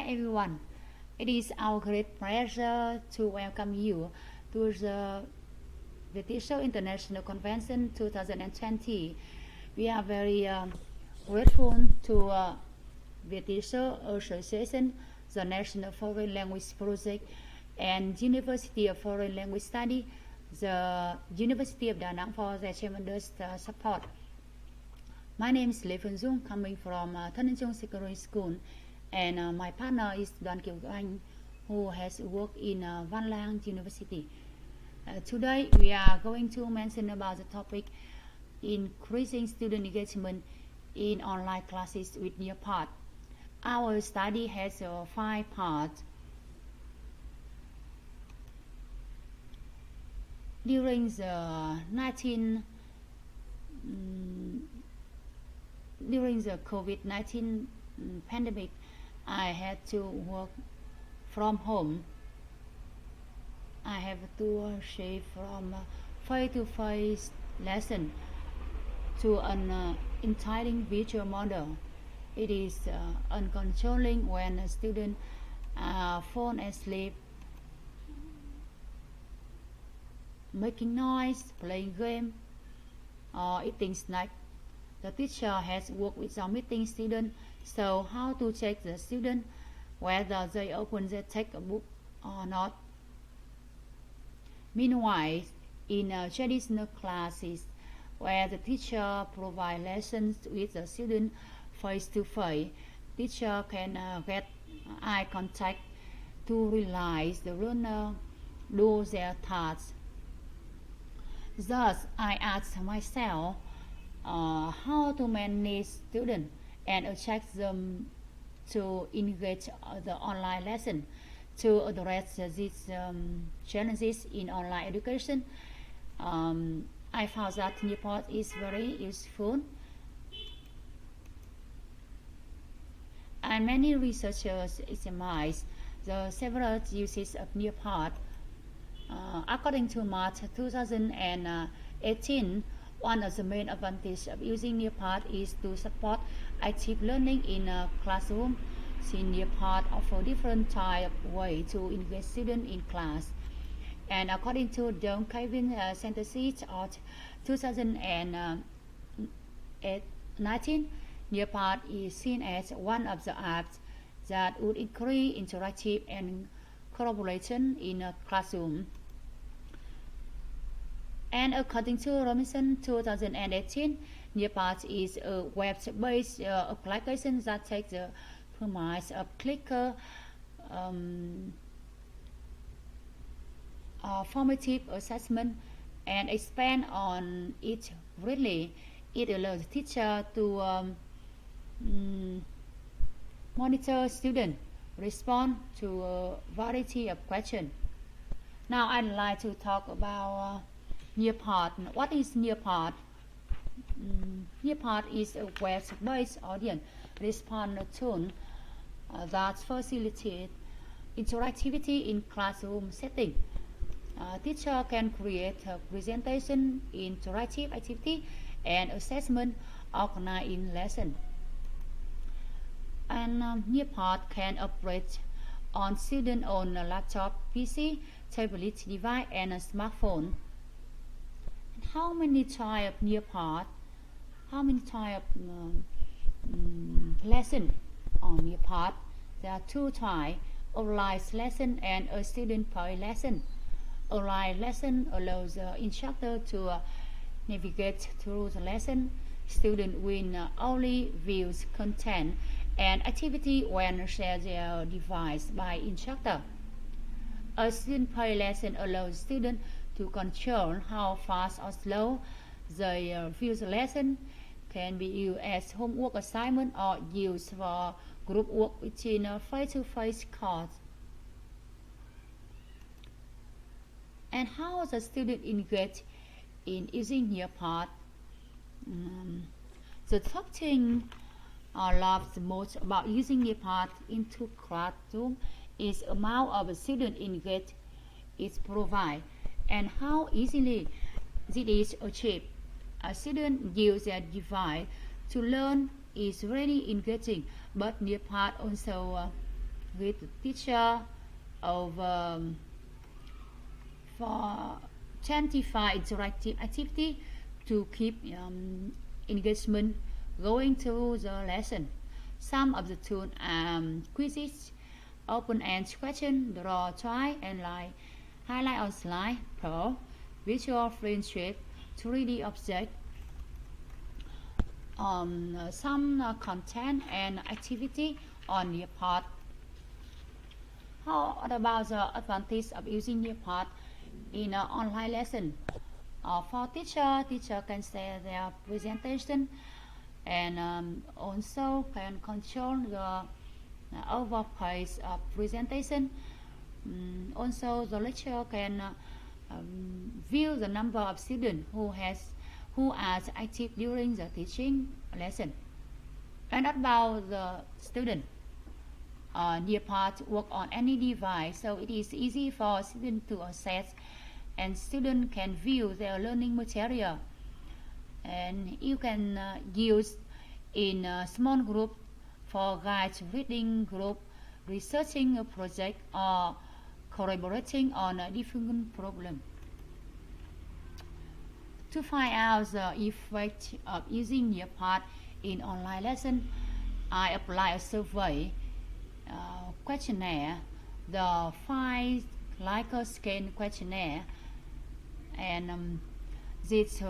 everyone. It is our great pleasure to welcome you to the VETTESOL International Convention 2020. We are very grateful to VETTESOL Association, the National Foreign Language Project, and University of Foreign Language Study, the University of Đà Nẵng for their tremendous support. My name is Dung, coming from Thân Trung Secondary School, and my partner is Doan Kieu Oanh, who has worked in Văn Lang University. Today we are going to mention about the topic increasing student engagement in online classes with Nearpod. Our study has 5 parts. During the COVID-19 pandemic, I had to work from home. I have to shift from face-to-face lesson to an entirely virtual model. It is uncontrolling when a student fall asleep, making noise, playing game, or eating snack. The teacher has worked with some meeting students, so how to check the student whether they open their textbook or not. Meanwhile, in traditional classes where the teacher provides lessons with the student face to face, teacher can get eye contact to realize the learner do their tasks. Thus, I asked myself how to manage students and attract them to engage the online lesson. To address these challenges in online education, I found that Nearpod is very useful. And many researchers examine the several uses of Nearpod. According to March 2018, one of the main advantages of using Nearpod is to support active learning in a classroom. Since Nearpod offers different types of ways to engage students in class. And according to Dung synthesis of 2019, Nearpod is seen as one of the apps that would increase interactive and collaboration in a classroom. And according to Robinson 2018, Nearpod is a web-based application that takes the premise of clicker formative assessment and expand on it greatly. It allows the teacher to monitor students, respond to a variety of questions. Now I'd like to talk about Nearpod. What is Nearpod? Nearpod is a web-based audience response tool that facilitates interactivity in classroom setting. Teacher can create a presentation, interactive activity, and assessment organized in lesson. And Nearpod can operate on student on a laptop, PC, tablet device, and a smartphone. How many types of Nearpod? How many types of lesson on Nearpod? There are 2 types: online lesson and a student paid lesson. Online lesson allows the instructor to navigate through the lesson. Students will only view content and activity when shared their device by instructor. A student paid lesson allows students to control how fast or slow they view the lesson, can be used as homework assignment or used for group work within a face-to-face course. And how the student engage in using Nearpod? The top thing I love the most about using Nearpod into classroom is the amount of student engaged it provides and how easily this is achieved. A student use their device to learn is really engaging, but Nearpod also with the teacher over for 25 interactive activity to keep engagement going through the lesson. Some of the tools are quizzes, open-end question, draw, try, and like highlight on slide, pro, visual friendship, 3D object, some content and activity on Nearpod. How about the advantage of using Nearpod in an online lesson? For teacher can share their presentation and also can control the overpace of presentation. Also, the lecturer can view the number of students who are active during the teaching lesson. And about the student, Nearpod work on any device, so it is easy for students to access, and students can view their learning material. And you can use in a small group for guides, reading group, researching a project, or collaborating on a different problem. To find out the effect of using Nearpod in online lesson, I apply a survey questionnaire, the 5 Likert scale questionnaire, and this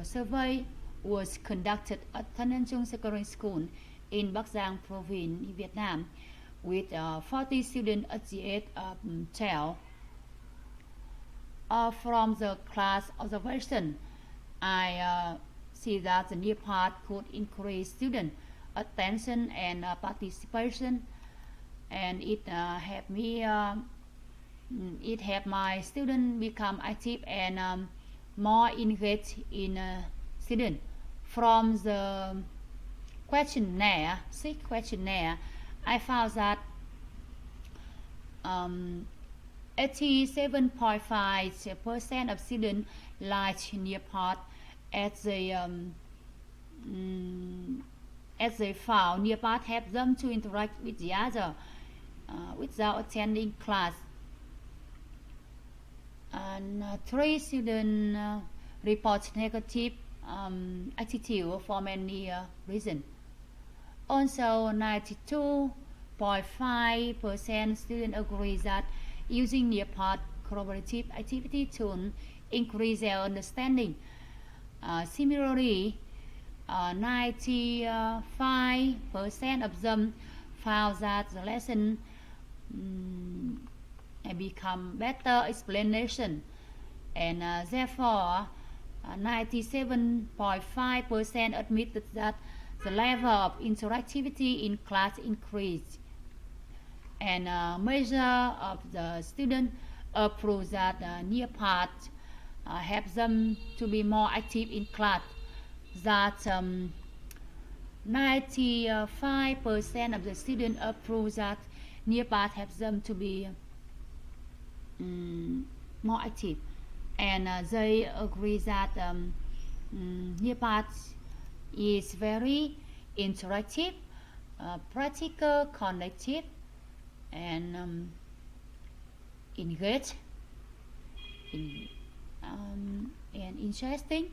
survey was conducted at Thanh Trung Secondary School in Bắc Giang Province, Vietnam, with 40 students at the age of 12. From the class observation, I see that the Nearpod could increase student attention and participation, and it helped me. It helped my students become active and more engaged in student. From the questionnaire, 6 questionnaire, I found that 87.5% of students like Nearpod as they found Nearpod helped them to interact with the other without attending class. And 3 students report negative attitude for many reasons. Also, 92.5% students agree that using Nearpod collaborative activity tool increase their understanding. Similarly, 95% of them found that the lesson become better explanation, and therefore 97.5% admitted that the level of interactivity in class increased, and measure of the student proves that Nearpod helps them to be more active in class. That 95% of the students approve that Nearpod helps them to be more active, and they agree that Nearpod is very interactive, practical, connective, and engaged, and interesting.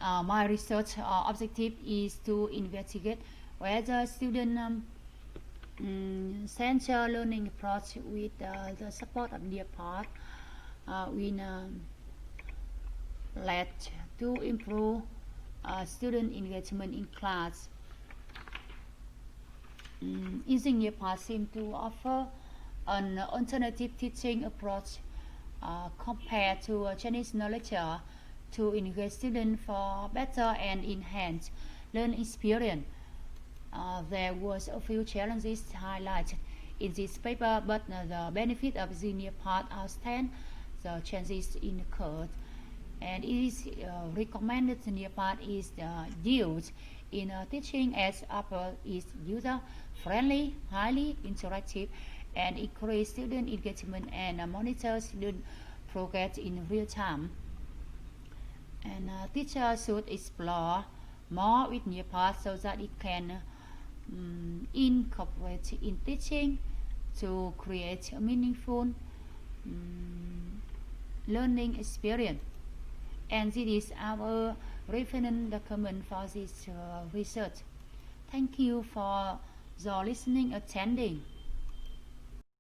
My research objective is to investigate whether students central learning approach with the support of Nearpod will lead to improve student engagement in class. Using Nearpod seems to offer an alternative teaching approach compared to Chinese literature to engage students for better and enhanced learning experience. There was a few challenges highlighted in this paper, but the benefit of the Nearpod outstand the changes incurred, and it is recommended the Nearpod is used in teaching as upper is user-friendly, highly interactive, and increase student engagement and monitor student progress in real time. And teachers should explore more with Nearpod so that it can incorporate in teaching to create a meaningful learning experience. And this is our reference document for this research. Thank you for your listening attending.